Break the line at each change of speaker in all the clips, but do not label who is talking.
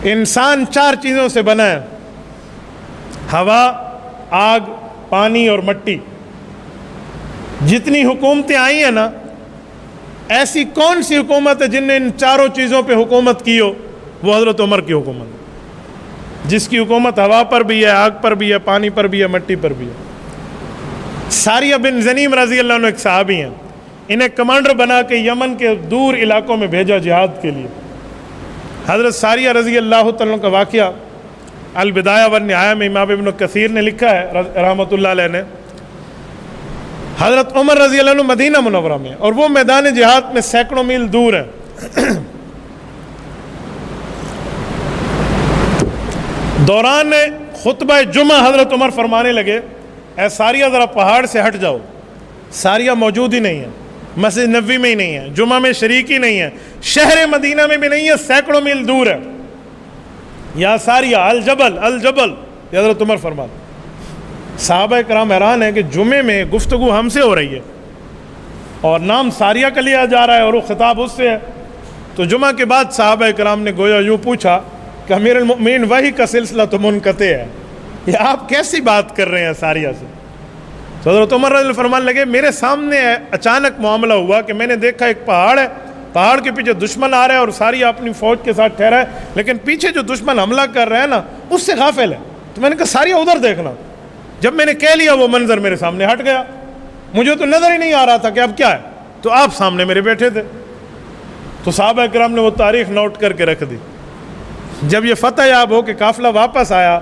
انسان 4 چیزوں سے بنا ہے: ہوا، آگ، پانی اور مٹی۔ جتنی حکومتیں آئی ہیں نا، ایسی کون سی حکومت ہے جن نے ان 4 چیزوں پہ حکومت کی ہو؟ وہ حضرت عمر کی حکومت ہے، جس کی حکومت ہوا پر بھی ہے، آگ پر بھی ہے، پانی پر بھی ہے، مٹی پر بھی ہے۔ ساریہ بن زنیم رضی اللہ عنہ ایک صحابی ہیں، انہیں کمانڈر بنا کے یمن کے دور علاقوں میں بھیجا جہاد کے لیے۔ حضرت ساریہ رضی اللہ تعالیٰ عنہ کا واقعہ البدایہ والنہایہ میں امام ابن کثیر نے لکھا ہے رحمۃ اللہ علیہ نے۔ حضرت عمر رضی اللہ عنہ مدینہ منورہ میں، اور وہ میدان جہاد میں سینکڑوں میل دور ہیں۔ دوران خطبہ جمعہ حضرت عمر فرمانے لگے: اے ساریہ ذرا پہاڑ سے ہٹ جاؤ۔ ساریہ موجود ہی نہیں ہے، مسجد نبوی میں ہی نہیں ہے، جمعہ میں شریک ہی نہیں ہے، شہر مدینہ میں بھی نہیں ہے، سینکڑوں میل دور ہے۔ یا ساریہ الجبل الجبل، یہ حضرت عمر فرماتے۔ صحابہ کرام حیران ہیں کہ جمعے میں گفتگو ہم سے ہو رہی ہے اور نام ساریہ کا لیا جا رہا ہے اور وہ خطاب اس سے ہے۔ تو جمعہ کے بعد صحابہ کرام نے گویا یوں پوچھا کہ امیر المؤمنین وحی کا سلسلہ تو منقطع ہے، یہ آپ کیسی بات کر رہے ہیں ساریہ سے؟ تو حضرت عمر رضی اللہ عنہ فرمانے لگے: میرے سامنے اچانک معاملہ ہوا کہ میں نے دیکھا ایک پہاڑ ہے، پہاڑ کے پیچھے دشمن آ رہا ہے اور ساریہ اپنی فوج کے ساتھ ٹھہرا ہے، لیکن پیچھے جو دشمن حملہ کر رہے ہیں نا اس سے غافل ہے۔ تو میں نے کہا ساریہ ادھر دیکھنا۔ جب میں نے کہہ لیا وہ منظر میرے سامنے ہٹ گیا، مجھے تو نظر ہی نہیں آ رہا تھا کہ اب کیا ہے، تو آپ سامنے میرے بیٹھے تھے۔ تو صحابہ کرام نے وہ تاریخ نوٹ کر کے رکھ دی۔ جب یہ فتح یاب ہو کہ قافلہ واپس آیا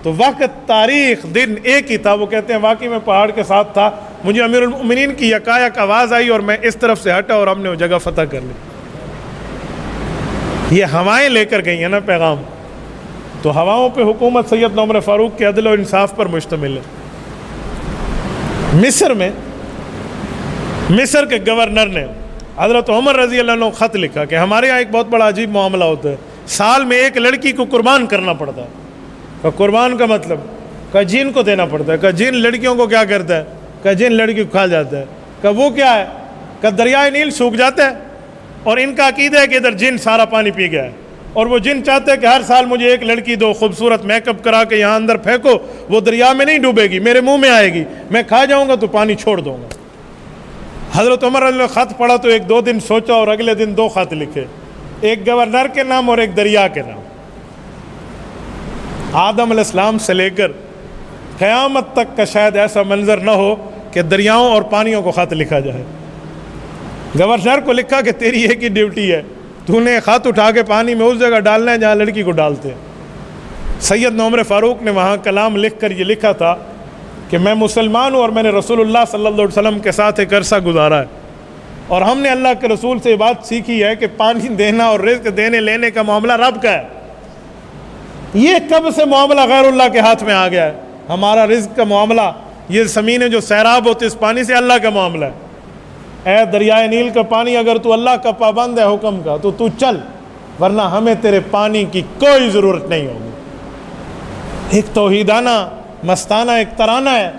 تو وقت، تاریخ، دن ایک ہی تھا۔ وہ کہتے ہیں واقعی میں پہاڑ کے ساتھ تھا، مجھے امیر المؤمنین کی یکایک آواز آئی اور میں اس طرف سے ہٹا اور ہم نے وہ جگہ فتح کر لی۔ یہ ہوائیں لے کر گئی ہیں نا پیغام، تو ہواؤں پہ حکومت سیدنا عمر فاروق کے عدل و انصاف پر مشتمل ہے۔ مصر میں، مصر کے گورنر نے حضرت عمر رضی اللہ عنہ خط لکھا کہ ہمارے یہاں ایک بہت بڑا عجیب معاملہ ہوتا ہے، سال میں ایک لڑکی کو قربان کرنا پڑتا ہے۔ کہ قربان کا مطلب کہ جین کو دینا پڑتا ہے۔ کہ جین لڑکیوں کو کیا کرتا ہے؟ کہ جین لڑکی کو کھا جاتا ہے۔ کہ وہ کیا ہے؟ کہ دریائے نیل سوکھ جاتا ہے اور ان کا عقیدہ ہے کہ ادھر جن سارا پانی پی گیا ہے، اور وہ جن چاہتے ہیں کہ ہر سال مجھے ایک لڑکی دو، خوبصورت میک اپ کرا کے یہاں اندر پھینکو، وہ دریا میں نہیں ڈوبے گی، میرے منہ میں آئے گی، میں کھا جاؤں گا تو پانی چھوڑ دوں گا۔ حضرت عمر رضی اللہ عنہ خط پڑھا تو 1-2 دن سوچا اور اگلے دن 2 خط لکھے، ایک گورنر کے نام اور ایک دریا کے نام۔ آدم علیہ السلام سے لے کر قیامت تک کا شاید ایسا منظر نہ ہو کہ دریاؤں اور پانیوں کو خط لکھا جائے۔ گورنر کو لکھا کہ تیری ایک ہی ڈیوٹی ہے، تو نے خط اٹھا کے پانی میں اس جگہ ڈالنا ہے جہاں لڑکی کو ڈالتے ہیں۔ سیدنا عمر فاروق نے وہاں کلام لکھ کر یہ لکھا تھا کہ میں مسلمان ہوں اور میں نے رسول اللہ صلی اللہ علیہ وسلم کے ساتھ ایک عرصہ گزارا ہے، اور ہم نے اللہ کے رسول سے یہ بات سیکھی ہے کہ پانی دینا اور رزق دینے لینے کا معاملہ رب کا ہے۔ یہ کب سے معاملہ غیر اللہ کے ہاتھ میں آ گیا ہے؟ ہمارا رزق کا معاملہ، یہ زمینیں جو سیراب ہوتے اس پانی سے، اللہ کا معاملہ ہے۔ اے دریائے نیل کا پانی، اگر تو اللہ کا پابند ہے حکم کا تو چل، ورنہ ہمیں تیرے پانی کی کوئی ضرورت نہیں ہوگی۔ ایک توحیدانہ مستانہ ایک ترانہ ہے۔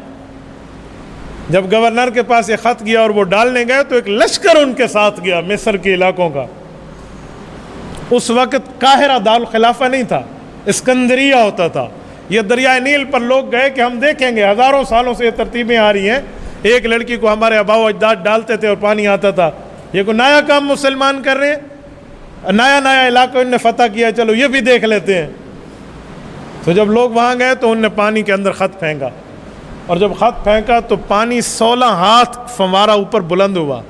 جب گورنر کے پاس یہ خط گیا اور وہ ڈالنے گئے تو ایک لشکر ان کے ساتھ گیا مصر کے علاقوں کا۔ اس وقت قاہرہ دارالخلافہ نہیں تھا، اسکندریہ ہوتا تھا۔ یہ دریائے نیل پر لوگ گئے کہ ہم دیکھیں گے، ہزاروں سالوں سے یہ ترتیبیں آ رہی ہیں، ایک لڑکی کو ہمارے آباء و اجداد ڈالتے تھے اور پانی آتا تھا، یہ کوئی نیا کام مسلمان کر رہے ہیں، نیا علاقہ ان نے فتح کیا، چلو یہ بھی دیکھ لیتے ہیں۔ تو جب لوگ وہاں گئے تو ان نے پانی کے اندر خط پھینکا، اور جب خط پھینکا تو پانی 16 ہاتھ فوارہ اوپر بلند ہوا،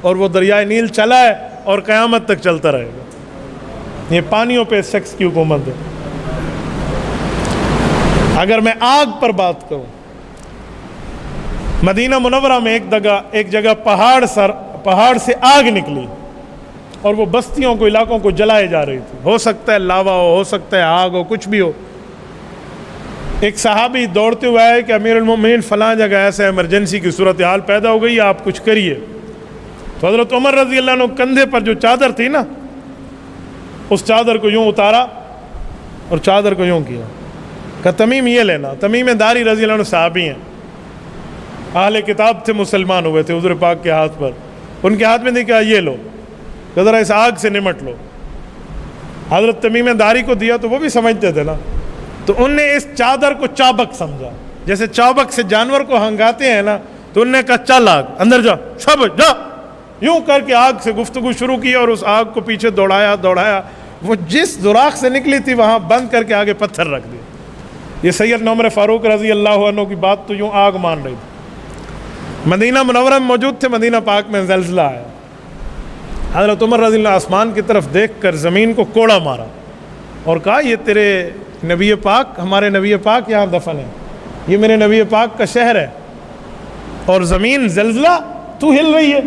اور وہ دریائے نیل چلا ہے اور قیامت تک چلتا رہے گا۔ یہ پانیوں پہ شخص کی حکومت ہے۔ اگر میں آگ پر بات کروں، مدینہ منورہ میں ایک جگہ پہاڑ سے آگ نکلی اور وہ بستیوں کو، علاقوں کو جلائے جا رہی تھی۔ ہو سکتا ہے لاوا ہو سکتا ہے آگ ہو، کچھ بھی ہو۔ ایک صحابی دوڑتے ہوئے آئے کہ امیر المومنین فلاں جگہ ایسے ایمرجنسی کی صورتحال پیدا ہو گئی، آپ کچھ کریے۔ تو حضرت عمر رضی اللہ عنہ کندھے پر جو چادر تھی نا، اس چادر کو یوں اتارا اور چادر کو یوں کیا کہ تمیم یہ لینا۔ تمیم داری رضی اللہ عنہ صحابی ہیں، اہل کتاب تھے، مسلمان ہوئے تھے حضور پاک کے ہاتھ پر۔ ان کے ہاتھ میں نے کہا یہ لو، کہ ذرا اس آگ سے نمٹ لو۔ حضرت تمیم داری کو دیا تو وہ بھی سمجھتے تھے نا، تو ان نے اس چادر کو چابک سمجھا، جیسے چابک سے جانور کو ہنگاتے ہیں نا، تو ان نے کہا چل آگ اندر جا، شاباش جا، یوں کر کے آگ سے گفتگو شروع کی اور اس آگ کو پیچھے دوڑایا، وہ جس سوراخ سے نکلی تھی وہاں بند کر کے آگے پتھر رکھ دیا۔ یہ سیدنا عمر فاروق رضی اللہ عنہ کی بات تو یوں آگ مان رہی تھی۔ مدینہ منورہ میں موجود تھے، مدینہ پاک میں زلزلہ آیا، حضرت عمر رضی اللہ آسمان کی طرف دیکھ کر زمین کو کوڑا مارا اور کہا یہ تیرے نبی پاک، ہمارے نبی پاک یہاں دفن ہے، یہ میرے نبی پاک کا شہر ہے، اور زمین زلزلہ تو ہل رہی ہے،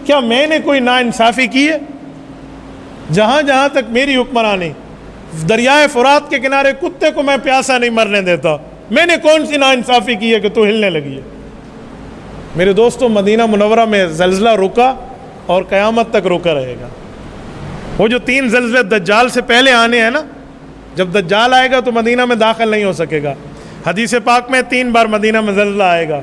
کیا میں نے کوئی ناانصافی کی ہے؟ جہاں جہاں تک میری حکمرانی، دریائے فرات کے کنارے کتے کو میں پیاسا نہیں مرنے دیتا، میں نے کون سی ناانصافی کی ہے کہ تو ہلنے لگی ہے؟ میرے دوستوں، مدینہ منورہ میں زلزلہ رکا اور قیامت تک رکا رہے گا۔ وہ جو 3 زلزلے دجال سے پہلے آنے ہیں نا، جب دجال آئے گا تو مدینہ میں داخل نہیں ہو سکے گا۔ حدیث پاک میں 3 بار مدینہ میں زلزلہ آئے گا،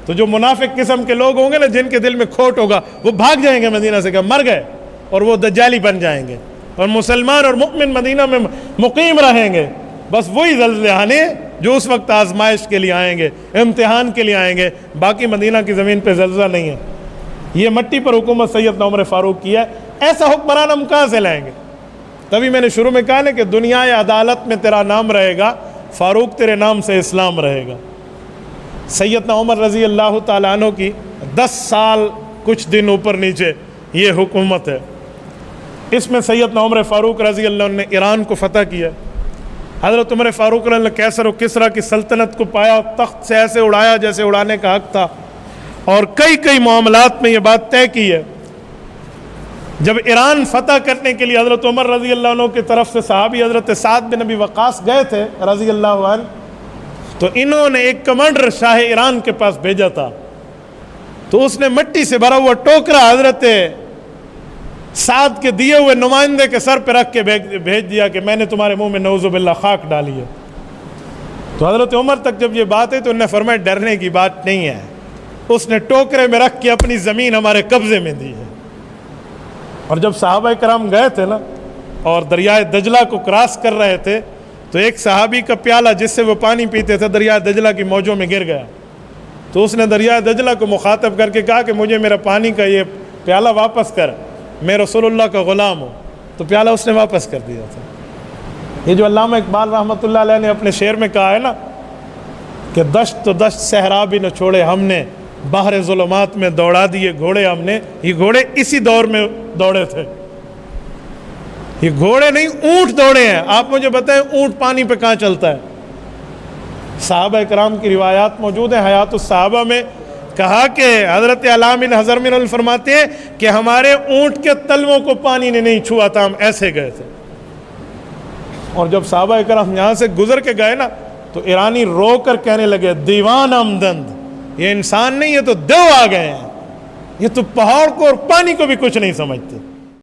تو جو منافق قسم کے لوگ ہوں گے نا، جن کے دل میں کھوٹ ہوگا، وہ بھاگ جائیں گے مدینہ سے کہ مر گئے، اور وہ دجالی بن جائیں گے، اور مسلمان اور مؤمن مدینہ میں مقیم رہیں گے۔ بس وہی زلزلے آنے جو اس وقت آزمائش کے لیے آئیں گے، امتحان کے لیے آئیں گے، باقی مدینہ کی زمین پہ زلزلہ نہیں ہے۔ یہ مٹی پر حکومت سیدنا عمر فاروق کی ہے، ایسا حکمران ہم کہاں سے لائیں گے؟ تبھی میں نے شروع میں کہا نا کہ دنیا عدالت میں تیرا نام رہے گا، فاروق تیرے نام سے اسلام رہے گا۔ سیدنا عمر رضی اللہ تعالیٰ عنہ کی 10 سال کچھ دن اوپر نیچے یہ حکومت ہے۔ اس میں سیدنا عمر فاروق رضی اللہ عنہ نے ایران کو فتح کیا۔ حضرت عمر فاروق رضی اللہ عنہ نے کیسر و کسریٰ کی سلطنت کو پایا، تخت سے ایسے اڑایا جیسے اڑانے کا حق تھا، اور کئی معاملات میں یہ بات طے کی ہے۔ جب ایران فتح کرنے کے لیے حضرت عمر رضی اللہ عنہ کی طرف سے صحابی حضرت سعد بن ابی وقاص گئے تھے رضی اللہ عنہ، تو انہوں نے ایک کمانڈر شاہ ایران کے پاس بھیجا تھا، تو اس نے مٹی سے بھرا ہوا ٹوکرا حضرت سعد کے دیے ہوئے نمائندے کے سر پہ رکھ کے بھیج دیا کہ میں نے تمہارے منہ میں نعوذ باللہ خاک ڈالی ہے۔ تو حضرت عمر تک جب یہ بات ہے تو انہوں نے فرمایا ڈرنے کی بات نہیں ہے، اس نے ٹوکرے میں رکھ کے اپنی زمین ہمارے قبضے میں دی ہے۔ اور جب صحابہ کرام گئے تھے نا اور دریائے دجلہ کو کراس کر رہے تھے، تو ایک صحابی کا پیالہ جس سے وہ پانی پیتے تھے دریائے دجلہ کی موجوں میں گر گیا، تو اس نے دریائے دجلہ کو مخاطب کر کے کہا کہ مجھے میرا پانی کا یہ پیالہ واپس کر، میں رسول اللہ کا غلام ہوں، تو پیالہ اس نے واپس کر دیا تھا۔ یہ جو علامہ اقبال رحمۃ اللہ علیہ نے اپنے شعر میں کہا ہے نا کہ دشت تو دشت صحرا بھی نہ چھوڑے ہم نے، باہر ظلمات میں دوڑا دیے گھوڑے ہم نے، یہ گھوڑے اسی دور میں دوڑے تھے، یہ گھوڑے نہیں اونٹ دوڑے ہیں۔ آپ مجھے بتائیں اونٹ پانی پہ کہاں چلتا ہے؟ صحابہ کرام کی روایات موجود ہیں حیات الصحابہ میں، کہا کہ حضرت علامہ بن حضر من فرماتے ہیں کہ ہمارے اونٹ کے تلووں کو پانی نے نہیں چھوا تھا، ہم ایسے گئے تھے۔ اور جب صحابہ کرام یہاں سے گزر کے گئے نا تو ایرانی رو کر کہنے لگے دیوان آمدند، یہ انسان نہیں، یہ تو دیو آ گئے ہیں، یہ تو پہاڑ کو اور پانی کو بھی کچھ نہیں سمجھتے۔